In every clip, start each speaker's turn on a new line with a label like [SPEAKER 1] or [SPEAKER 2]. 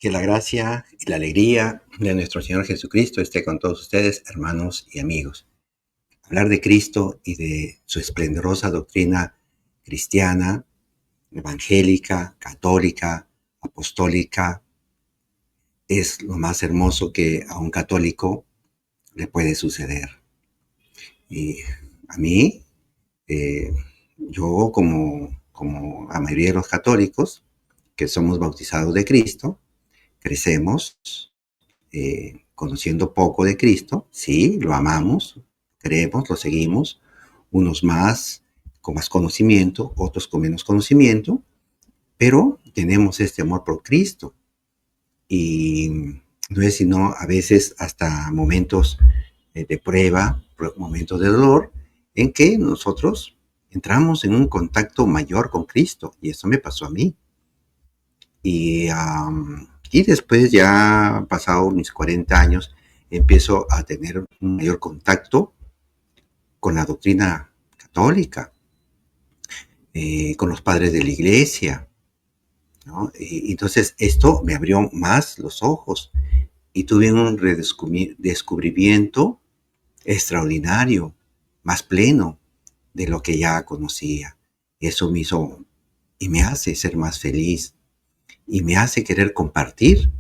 [SPEAKER 1] Que la gracia y la alegría de nuestro Señor Jesucristo esté con todos ustedes, hermanos y amigos. Hablar de Cristo y de su esplendorosa doctrina cristiana, evangélica, católica, apostólica, es lo más hermoso que a un católico le puede suceder. Y a mí, yo como la mayoría de los católicos, que somos bautizados de Cristo, crecemos conociendo poco de Cristo. Sí, lo amamos, creemos, lo seguimos, unos más con más conocimiento, otros con menos conocimiento, pero tenemos este amor por Cristo. Y no es sino a veces hasta momentos de prueba, momentos de dolor, en que nosotros entramos en un contacto mayor con Cristo, y eso me pasó a mí. Y después, ya pasado mis 40 años, empiezo a tener un mayor contacto con la doctrina católica, con los padres de la iglesia, ¿no? Y entonces esto me abrió más los ojos y tuve un redescubrimiento extraordinario, más pleno de lo que ya conocía. Eso me hizo y me hace ser más feliz y me hace querer compartir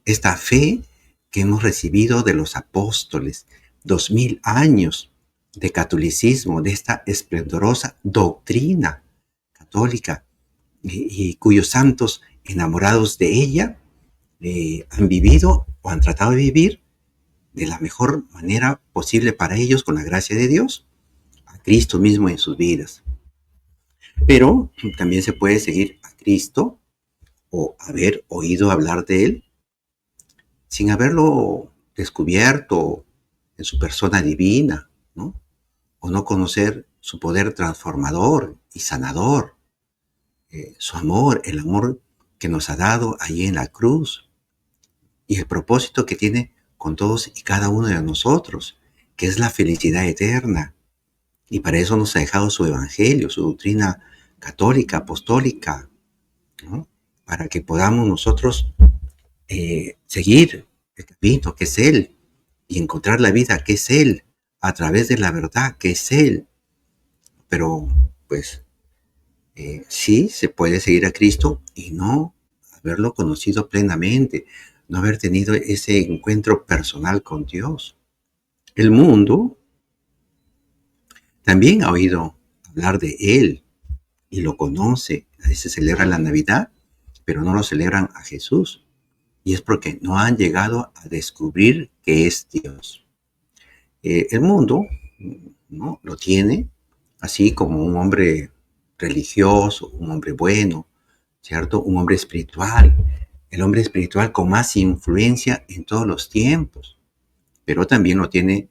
[SPEAKER 1] esta fe que hemos recibido de los apóstoles, 2000 años de catolicismo, de esta esplendorosa doctrina católica, y cuyos santos, enamorados de ella, han vivido o han tratado de vivir de la mejor manera posible para ellos, con la gracia de Dios, a Cristo mismo en sus vidas. Pero también se puede seguir a Cristo o haber oído hablar de Él sin haberlo descubierto en su persona divina, ¿no? O no conocer su poder transformador y sanador, su amor, el amor que nos ha dado allí en la cruz, y el propósito que tiene con todos y cada uno de nosotros, que es la felicidad eterna. Y para eso nos ha dejado su evangelio, su doctrina católica, apostólica, ¿no? Para que podamos nosotros seguir el camino que es Él y encontrar la vida que es Él a través de la verdad que es Él. Pero pues sí se puede seguir a Cristo y no haberlo conocido plenamente, no haber tenido ese encuentro personal con Dios. El mundo también ha oído hablar de Él y lo conoce. A veces celebran la Navidad, pero no lo celebran a Jesús. Y es porque no han llegado a descubrir que es Dios. El mundo, ¿no?, lo tiene así como un hombre religioso, un hombre bueno, ¿cierto? Un hombre espiritual, el hombre espiritual con más influencia en todos los tiempos, pero también lo tiene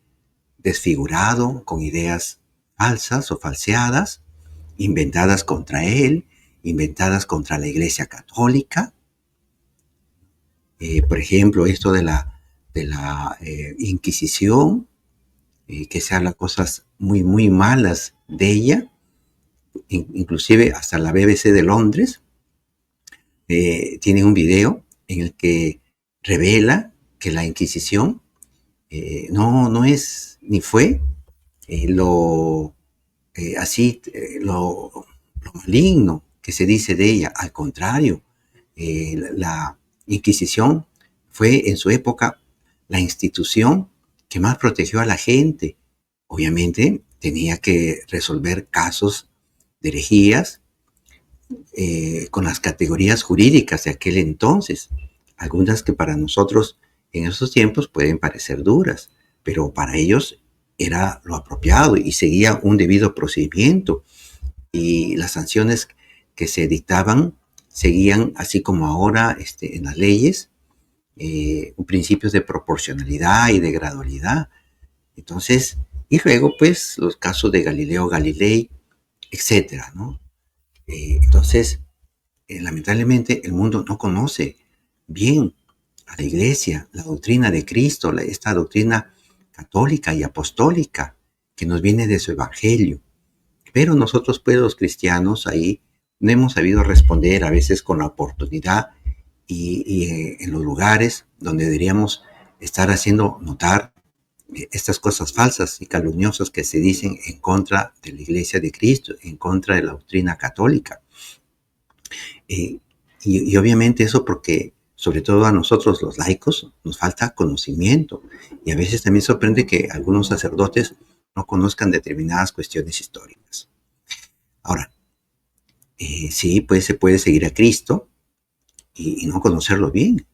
[SPEAKER 1] desfigurado con ideas falsas o falseadas, inventadas contra él, inventadas contra la Iglesia Católica. Por ejemplo, esto de la Inquisición, que se habla cosas muy, muy malas de ella, inclusive hasta la BBC de Londres tiene un video en el que revela que la Inquisición no es ni fue lo maligno que se dice de ella. Al contrario, la Inquisición fue en su época la institución que más protegió a la gente. Obviamente tenía que resolver casos de herejías con las categorías jurídicas de aquel entonces, algunas que para nosotros en esos tiempos pueden parecer duras, pero para ellos era lo apropiado y seguía un debido procedimiento, y las sanciones que se dictaban seguían, así como ahora en las leyes, principios de proporcionalidad y de gradualidad. Entonces, y luego pues los casos de Galileo Galilei, etcétera, ¿no? Entonces, lamentablemente el mundo no conoce bien a la Iglesia, la doctrina de Cristo, esta doctrina católica y apostólica que nos viene de su evangelio. Pero nosotros, pues, los cristianos, ahí no hemos sabido responder, a veces con la oportunidad y en los lugares donde deberíamos estar haciendo notar estas cosas falsas y calumniosas que se dicen en contra de la Iglesia de Cristo, en contra de la doctrina católica. Y obviamente eso porque, sobre todo a nosotros los laicos, nos falta conocimiento. Y a veces también sorprende que algunos sacerdotes no conozcan determinadas cuestiones históricas. Ahora, sí, pues se puede seguir a Cristo y no conocerlo bien.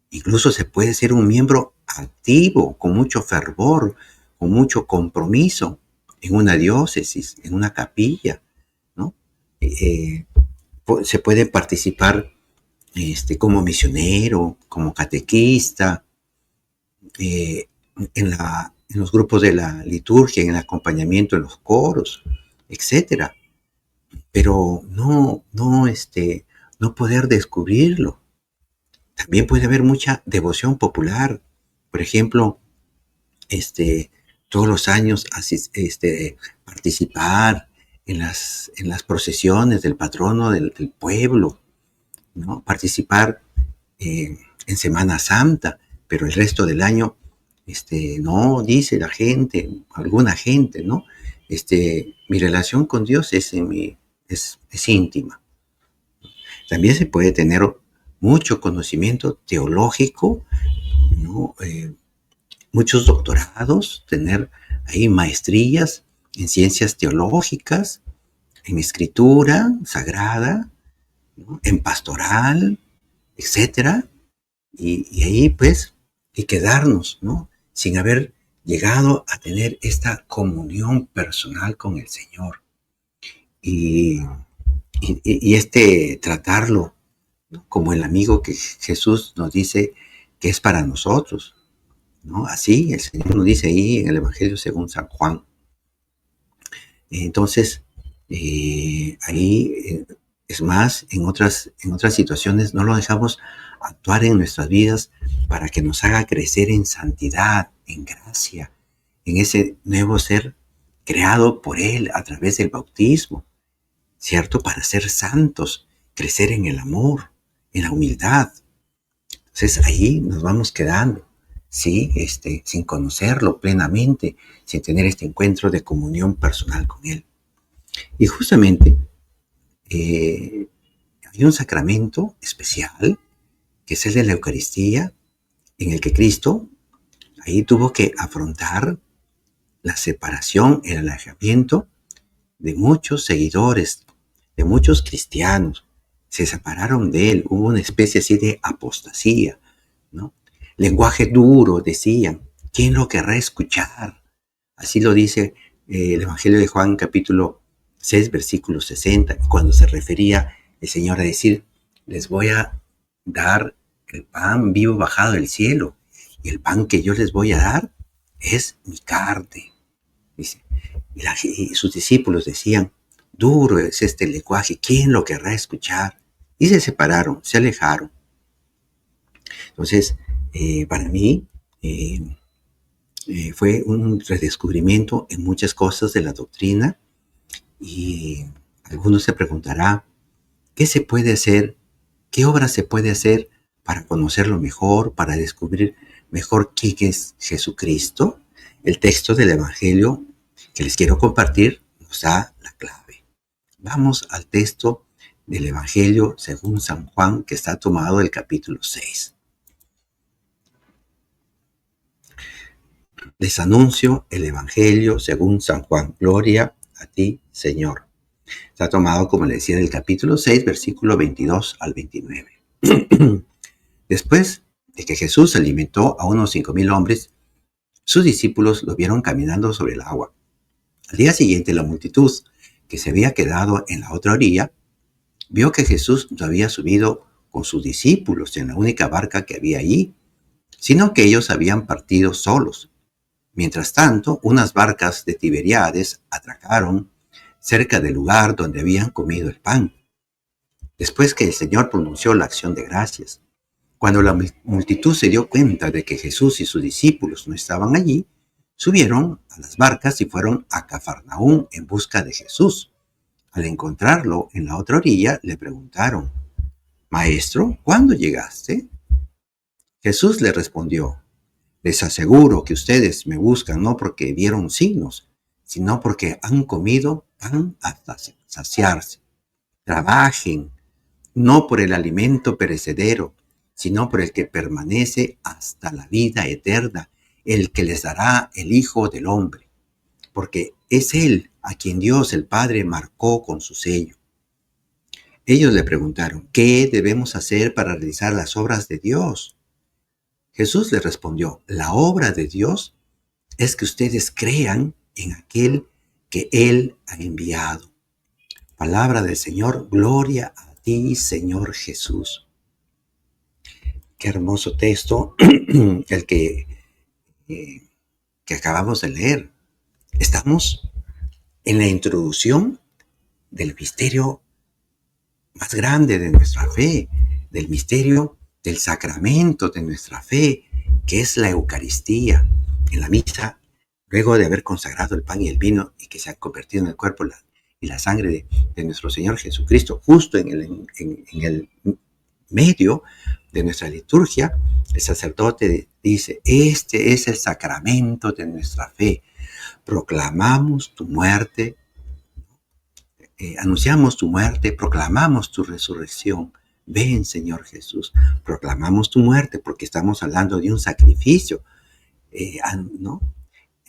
[SPEAKER 1] Incluso se puede ser un miembro activo, con mucho fervor, con mucho compromiso en una diócesis, en una capilla, ¿no? Se puede participar como misionero, como catequista, eh, en los grupos de la liturgia, en el acompañamiento en los coros, etcétera. Pero no poder descubrirlo. También puede haber mucha devoción popular. Por ejemplo, todos los años participar en las procesiones del patrono del pueblo, ¿no? Participar en Semana Santa, pero el resto del año, no, dice la gente, alguna gente, ¿no? Mi relación con Dios es íntima. También se puede tener mucho conocimiento teológico, ¿no? Muchos doctorados, tener ahí maestrías en ciencias teológicas, en escritura sagrada, ¿no? En pastoral, etcétera. Y ahí pues, y quedarnos, ¿no? Sin haber llegado a tener esta comunión personal con el Señor. Y tratarlo, ¿no? Como el amigo que Jesús nos dice que es para nosotros, ¿no? Así el Señor nos dice ahí en el Evangelio según San Juan. Entonces, ahí, es más, en otras situaciones no lo dejamos actuar en nuestras vidas para que nos haga crecer en santidad, en gracia, en ese nuevo ser creado por Él a través del bautismo, ¿cierto? Para ser santos, crecer en el amor, en la humildad. Entonces ahí nos vamos quedando, ¿sí? Sin conocerlo plenamente, sin tener este encuentro de comunión personal con Él. Y justamente hay un sacramento especial, que es el de la Eucaristía, en el que Cristo ahí tuvo que afrontar la separación, el alejamiento de muchos seguidores, de muchos cristianos. Se separaron de Él, hubo una especie así de apostasía, ¿no? Lenguaje duro, decían. ¿Quién lo querrá escuchar? Así lo dice el Evangelio de Juan, capítulo 6, versículo 60, cuando se refería el Señor a decir, les voy a dar el pan vivo bajado del cielo, y el pan que yo les voy a dar es mi carne. Dice, y sus discípulos decían, duro es este lenguaje, ¿quién lo querrá escuchar? Y se separaron, se alejaron. Entonces, para mí, fue un redescubrimiento en muchas cosas de la doctrina, y algunos se preguntará, ¿qué se puede hacer? ¿Qué obra se puede hacer para conocerlo mejor, para descubrir mejor quién es Jesucristo? El texto del Evangelio que les quiero compartir nos da la clave. Vamos al texto del Evangelio según San Juan, que está tomado del capítulo 6. Les anuncio el Evangelio según San Juan. Gloria a ti, Señor. Está tomado, como le decía, del capítulo 6, versículo 22 al 29. Después de que Jesús alimentó a unos 5,000 hombres, sus discípulos lo vieron caminando sobre el agua. Al día siguiente, la multitud, que se había quedado en la otra orilla, vio que Jesús no había subido con sus discípulos en la única barca que había allí, sino que ellos habían partido solos. Mientras tanto, unas barcas de Tiberíades atracaron cerca del lugar donde habían comido el pan, después que el Señor pronunció la acción de gracias. Cuando la multitud se dio cuenta de que Jesús y sus discípulos no estaban allí, subieron a las barcas y fueron a Cafarnaúm en busca de Jesús. Al encontrarlo en la otra orilla, le preguntaron, Maestro, ¿cuándo llegaste? Jesús le respondió, les aseguro que ustedes me buscan no porque vieron signos, sino porque han comido pan hasta saciarse. Trabajen, no por el alimento perecedero, sino por el que permanece hasta la vida eterna, el que les dará el Hijo del Hombre, porque es Él a quien Dios el Padre marcó con su sello. Ellos le preguntaron, ¿qué debemos hacer para realizar las obras de Dios? Jesús les respondió, la obra de Dios es que ustedes crean en aquel que Él ha enviado. Palabra del Señor, gloria a ti, Señor Jesús. Qué hermoso texto el que acabamos de leer. Estamos en la introducción del misterio más grande de nuestra fe, del misterio del sacramento de nuestra fe, que es la Eucaristía. En la misa, luego de haber consagrado el pan y el vino y que se ha convertido en el cuerpo y la sangre de nuestro Señor Jesucristo, justo en el medio de nuestra liturgia, el sacerdote dice, este es el sacramento de nuestra fe. Proclamamos tu muerte, anunciamos tu muerte, proclamamos tu resurrección. Ven, Señor Jesús, proclamamos tu muerte porque estamos hablando de un sacrificio, ¿no?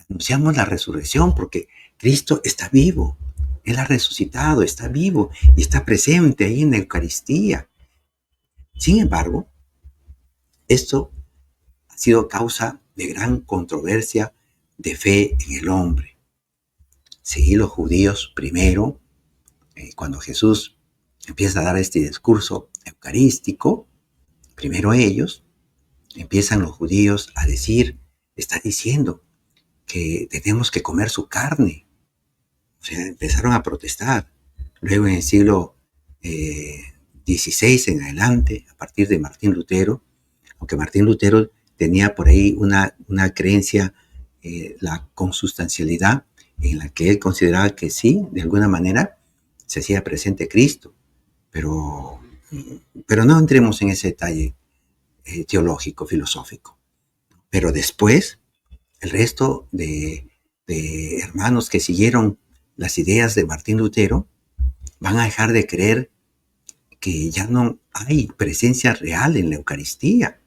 [SPEAKER 1] Anunciamos la resurrección porque Cristo está vivo, Él ha resucitado, está vivo y está presente ahí en la Eucaristía. Sin embargo, esto ha sido causa de gran controversia de fe en el hombre. Sí, los judíos primero, cuando Jesús empieza a dar este discurso eucarístico, primero empiezan los judíos a decir, está diciendo que tenemos que comer su carne. O sea, empezaron a protestar. Luego en el siglo XVI en adelante, a partir de Martín Lutero, aunque Martín Lutero tenía por ahí una creencia, la consustancialidad, en la que él consideraba que sí, de alguna manera, se hacía presente Cristo. Pero no entremos en ese detalle teológico, filosófico. Pero después, el resto de hermanos que siguieron las ideas de Martín Lutero van a dejar de creer que ya no hay presencia real en la Eucaristía.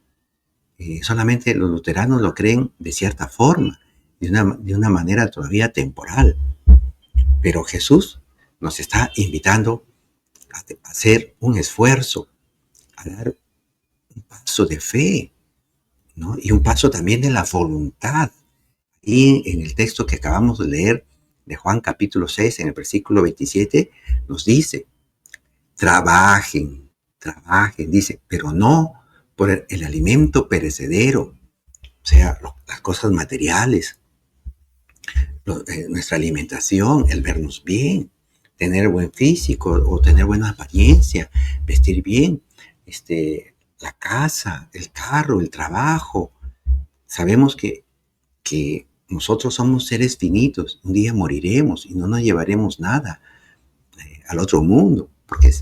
[SPEAKER 1] Solamente los luteranos lo creen de cierta forma, de una manera todavía temporal. Pero Jesús nos está invitando a hacer un esfuerzo, a dar un paso de fe, ¿no? Y un paso también de la voluntad. Y en el texto que acabamos de leer de Juan capítulo 6, en el versículo 27, nos dice, trabajen, dice, pero no por el alimento perecedero, o sea, las cosas materiales, nuestra alimentación, el vernos bien, tener buen físico o tener buena apariencia, vestir bien, la casa, el carro, el trabajo. Sabemos que nosotros somos seres finitos, un día moriremos y no nos llevaremos nada al otro mundo, porque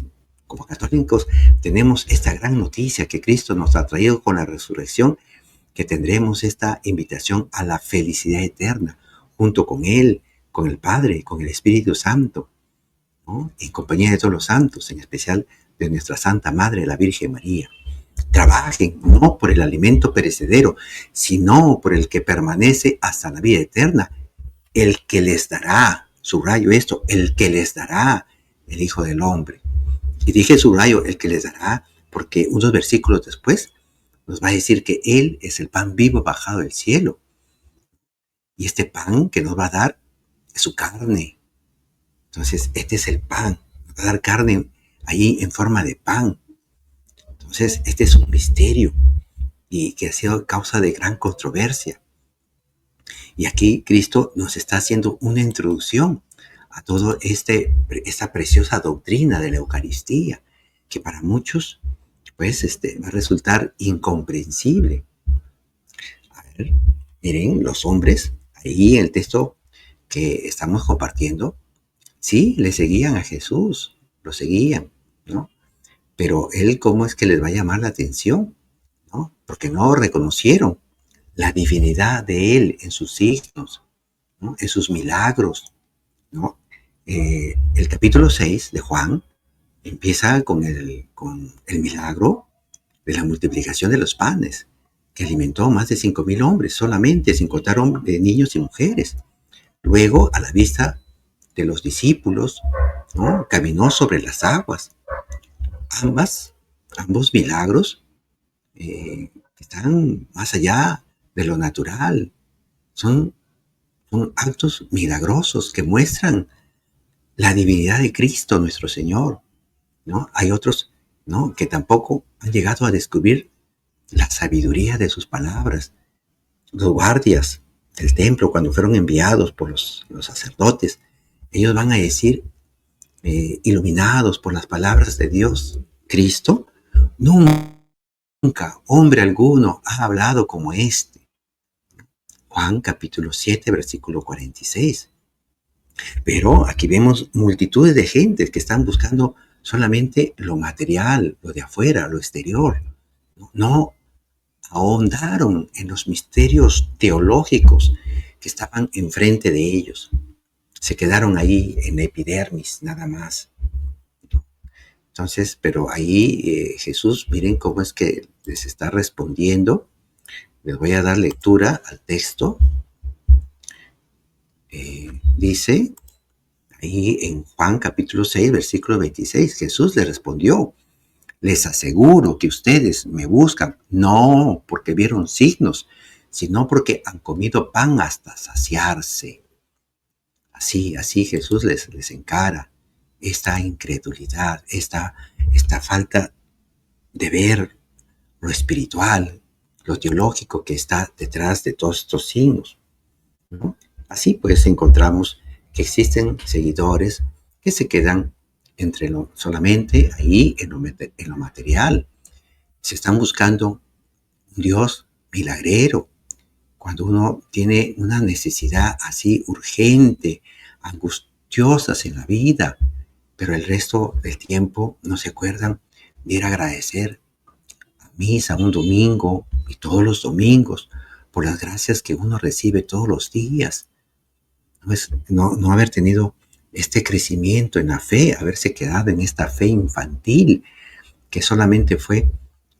[SPEAKER 1] como católicos tenemos esta gran noticia que Cristo nos ha traído con la resurrección, que tendremos esta invitación a la felicidad eterna, junto con Él, con el Padre, con el Espíritu Santo, ¿no? En compañía de todos los santos, en especial de nuestra Santa Madre, la Virgen María. Trabajen no por el alimento perecedero, sino por el que permanece hasta la vida eterna, el que les dará, subrayo esto, el que les dará el Hijo del Hombre. Y dije subrayo, el que les dará, porque unos versículos después nos va a decir que Él es el pan vivo bajado del cielo. Y este pan que nos va a dar es su carne. Entonces, este es el pan. Nos va a dar carne ahí en forma de pan. Entonces, este es un misterio y que ha sido causa de gran controversia. Y aquí Cristo nos está haciendo una introducción a toda esta preciosa doctrina de la Eucaristía, que para muchos pues, va a resultar incomprensible. A ver, miren, los hombres, ahí en el texto que estamos compartiendo, sí, le seguían a Jesús, lo seguían, ¿no? Pero él, ¿cómo es que les va a llamar la atención? ¿No? Porque no reconocieron la divinidad de él en sus signos, ¿no? En sus milagros, ¿no? El capítulo 6 de Juan empieza con el milagro de la multiplicación de los panes, que alimentó a más de 5,000 hombres solamente, sin contar niños y mujeres. Luego, a la vista de los discípulos, ¿no? Caminó sobre las aguas. Ambos milagros están más allá de lo natural. Son, son actos milagrosos que muestran la divinidad de Cristo, nuestro Señor, ¿no? Hay otros, ¿no?, que tampoco han llegado a descubrir la sabiduría de sus palabras. Los guardias del templo, cuando fueron enviados por los sacerdotes, ellos van a decir, iluminados por las palabras de Dios, Cristo, nunca hombre alguno ha hablado como este. Juan capítulo 7, versículo 46. Pero aquí vemos multitudes de gente que están buscando solamente lo material, lo de afuera, lo exterior. No ahondaron en los misterios teológicos que estaban enfrente de ellos. Se quedaron ahí en la epidermis, nada más. Entonces, pero ahí Jesús, miren cómo es que les está respondiendo. Les voy a dar lectura al texto. Dice ahí en Juan capítulo 6, versículo 26, Jesús le respondió: les aseguro que ustedes me buscan no porque vieron signos, sino porque han comido pan hasta saciarse. Así Jesús les encara esta incredulidad, esta falta de ver lo espiritual, lo teológico que está detrás de todos estos signos, ¿no? Así pues encontramos que existen seguidores que se quedan solamente ahí en lo material. Se están buscando un Dios milagrero. Cuando uno tiene una necesidad así urgente, angustiosas en la vida, pero el resto del tiempo no se acuerdan de ir a agradecer a misa un domingo y todos los domingos por las gracias que uno recibe todos los días. No haber tenido este crecimiento en la fe, haberse quedado en esta fe infantil que solamente fue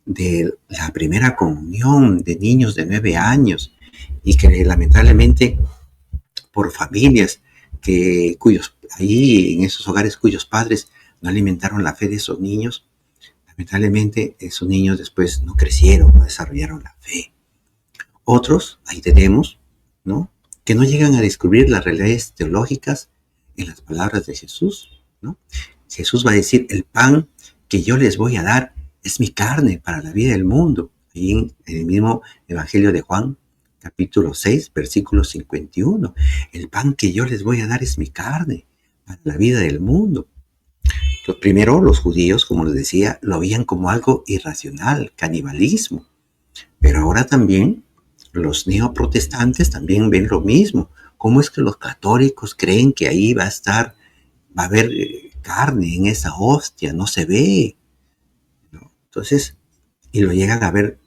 [SPEAKER 1] de la primera comunión de niños de 9 años y que lamentablemente por familias ahí en esos hogares cuyos padres no alimentaron la fe de esos niños, lamentablemente esos niños después no crecieron, no desarrollaron la fe. Otros, ahí tenemos, ¿no?, que no llegan a descubrir las realidades teológicas en las palabras de Jesús, ¿no? Jesús va a decir: el pan que yo les voy a dar es mi carne para la vida del mundo. Ahí en el mismo Evangelio de Juan, capítulo 6, versículo 51. El pan que yo les voy a dar es mi carne para la vida del mundo. Primero, los judíos, como les decía, lo veían como algo irracional, canibalismo. Pero ahora también los neoprotestantes también ven lo mismo. ¿Cómo es que los católicos creen que ahí va a haber carne en esa hostia? No se ve, ¿no? Entonces, y lo llegan a ver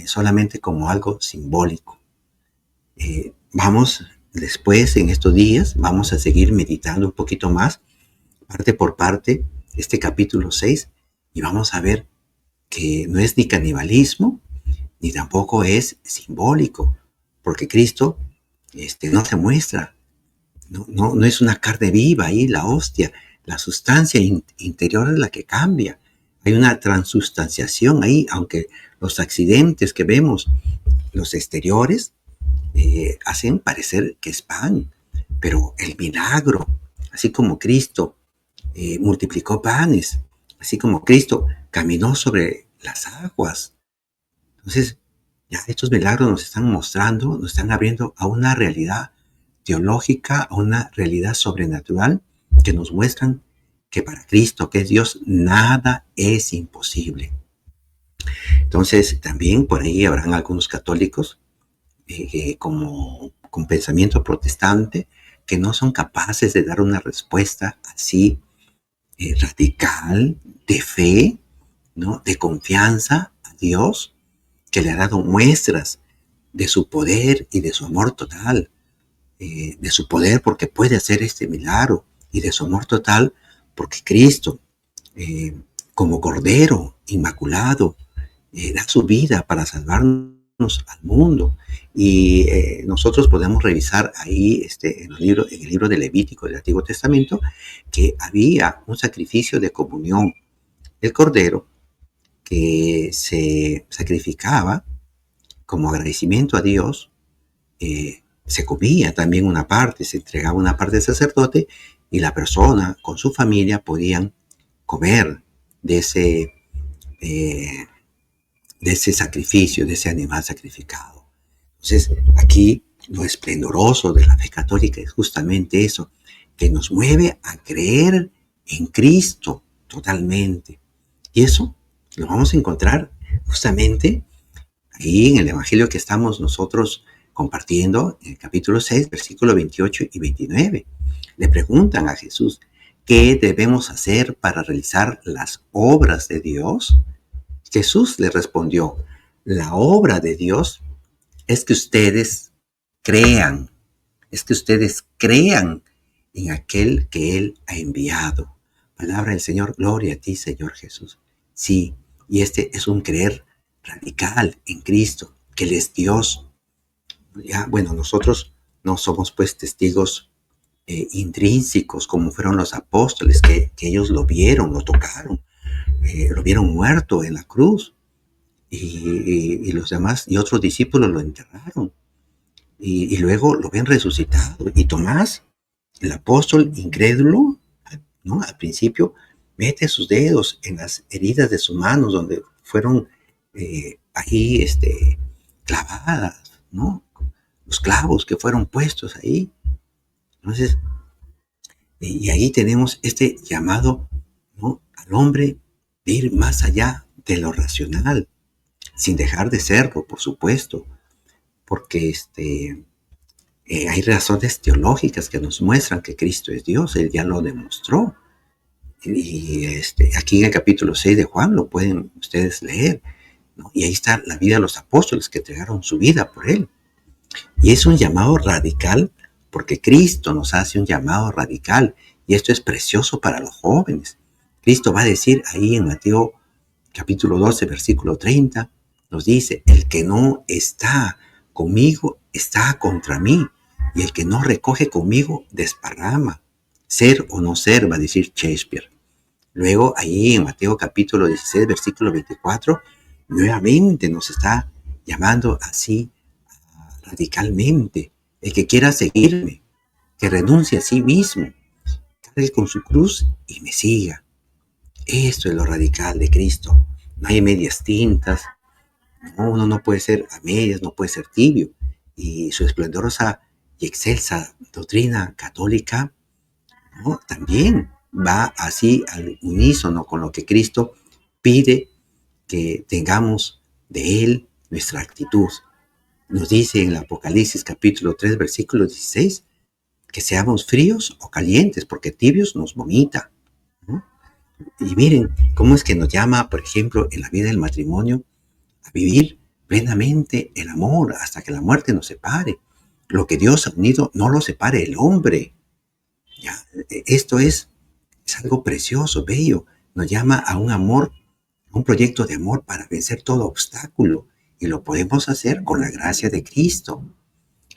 [SPEAKER 1] solamente como algo simbólico. Vamos después, en estos días, vamos a seguir meditando un poquito más, parte por parte, este capítulo 6, y vamos a ver que no es ni canibalismo, ni tampoco es simbólico, porque Cristo no se muestra, no es una carne viva ahí, la hostia, la sustancia interior es la que cambia. Hay una transustanciación ahí, aunque los accidentes que vemos, los exteriores, hacen parecer que es pan, pero el milagro, así como Cristo multiplicó panes, así como Cristo caminó sobre las aguas. Entonces, ya estos milagros nos están mostrando, nos están abriendo a una realidad teológica, a una realidad sobrenatural que nos muestran que para Cristo, que es Dios, nada es imposible. Entonces, también por ahí habrán algunos católicos como con pensamiento protestante que no son capaces de dar una respuesta así radical de fe ¿no?, de confianza a Dios, que le ha dado muestras de su poder y de su amor total, de su poder porque puede hacer este milagro, y de su amor total porque Cristo, eh, como Cordero Inmaculado, da su vida para salvarnos al mundo. Y nosotros podemos revisar ahí en el libro de Levítico del Antiguo Testamento, que había un sacrificio de comunión del Cordero que se sacrificaba como agradecimiento a Dios. Se comía también una parte, se entregaba una parte al sacerdote, y la persona con su familia podían comer de eh, ese sacrificio, de ese animal sacrificado. Entonces, aquí lo esplendoroso de la fe católica es justamente eso, que nos mueve a creer en Cristo totalmente. Y eso lo vamos a encontrar justamente ahí en el Evangelio que estamos nosotros compartiendo, en el capítulo 6, versículos 28 y 29. Le preguntan a Jesús, ¿qué debemos hacer para realizar las obras de Dios? Jesús le respondió, la obra de Dios es que ustedes crean, es que ustedes crean en aquel que Él ha enviado. Palabra del Señor, gloria a ti, Señor Jesús. Sí, y este es un creer radical en Cristo, que Él es Dios. Ya, bueno, nosotros no somos pues testigos intrínsecos como fueron los apóstoles, que ellos lo vieron, lo tocaron, lo vieron muerto en la cruz, y los demás y otros discípulos lo enterraron, y luego lo ven resucitado. Y Tomás, el apóstol incrédulo, ¿no?, al principio mete sus dedos en las heridas de sus manos donde fueron ahí clavadas, ¿no?, los clavos que fueron puestos ahí. Entonces, y ahí tenemos este llamado, ¿no?, al hombre de ir más allá de lo racional, sin dejar de serlo, por supuesto, porque hay razones teológicas que nos muestran que Cristo es Dios. Él ya lo demostró. Y aquí en el capítulo 6 de Juan lo pueden ustedes leer, ¿no? Y ahí está la vida de los apóstoles que entregaron su vida por Él. Y es un llamado radical, porque Cristo nos hace un llamado radical, y esto es precioso para los jóvenes. Cristo va a decir ahí en Mateo capítulo 12, versículo 30, nos dice, el que no está conmigo está contra mí, y el que no recoge conmigo desparrama. Ser o no ser, va a decir Shakespeare. Luego ahí en Mateo capítulo 16, versículo 24, nuevamente nos está llamando así radicalmente. El que quiera seguirme, que renuncie a sí mismo, cargue con su cruz y me siga. Esto es lo radical de Cristo. No hay medias tintas. No, uno no puede ser a medias, no puede ser tibio. Y su esplendorosa y excelsa doctrina católica, ¿no?, también va así al unísono con lo que Cristo pide que tengamos de Él nuestra actitud. Nos dice en el Apocalipsis capítulo 3, versículo 16, que seamos fríos o calientes, porque tibios nos vomita, ¿no? Y miren cómo es que nos llama, por ejemplo, en la vida del matrimonio, a vivir plenamente el amor hasta que la muerte nos separe. Lo que Dios ha unido no lo separe el hombre. ¿Ya? Esto es algo precioso, bello. Nos llama a un amor, a un proyecto de amor para vencer todo obstáculo. Y lo podemos hacer con la gracia de Cristo.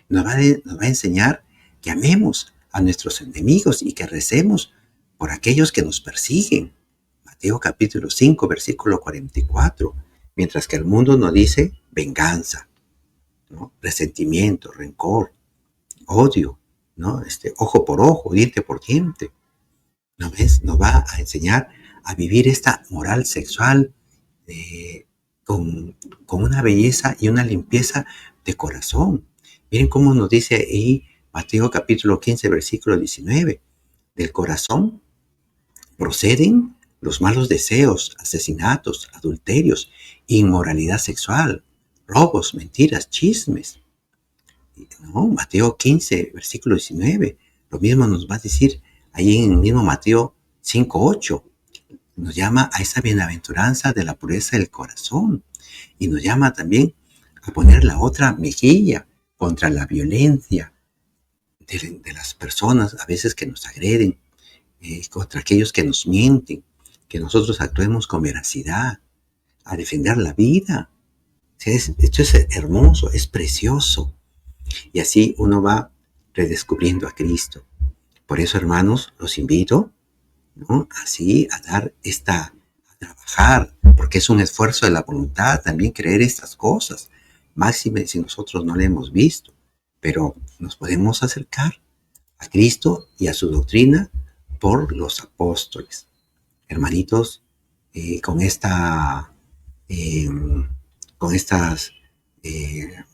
[SPEAKER 1] Nos va a enseñar que amemos a nuestros enemigos y que recemos por aquellos que nos persiguen. Mateo capítulo 5, versículo 44. Mientras que el mundo nos dice venganza, ¿no?, resentimiento, rencor, odio, ¿no?, ojo por ojo, diente por diente. ¿No ves? Nos va a enseñar a vivir esta moral sexual con una belleza y una limpieza de corazón. Miren cómo nos dice ahí Mateo capítulo 15, versículo 19. Del corazón proceden los malos deseos, asesinatos, adulterios, inmoralidad sexual, robos, mentiras, chismes. ¿No? Mateo 15, versículo 19. Lo mismo nos va a decir ahí en el mismo Mateo 5, 8. nos llama a esa bienaventuranza de la pureza del corazón y nos llama también a poner la otra mejilla contra la violencia de las personas a veces que nos agreden, contra aquellos que nos mienten, que nosotros actuemos con veracidad, a defender la vida. Esto es hermoso, es precioso. Y así uno va redescubriendo a Cristo. Por eso, hermanos, los invito, ¿no? Así a trabajar, porque es un esfuerzo de la voluntad también creer estas cosas, máxime si nosotros no le hemos visto, pero nos podemos acercar a Cristo y a su doctrina por los apóstoles. Hermanitos, eh, con esta, eh, con estas eh,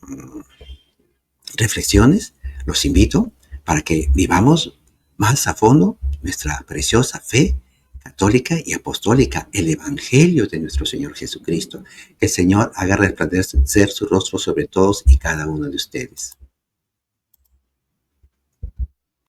[SPEAKER 1] reflexiones, los invito para que vivamos más a fondo nuestra preciosa fe católica y apostólica, el Evangelio de nuestro Señor Jesucristo. Que el Señor haga resplandecer su rostro sobre todos y cada uno de ustedes.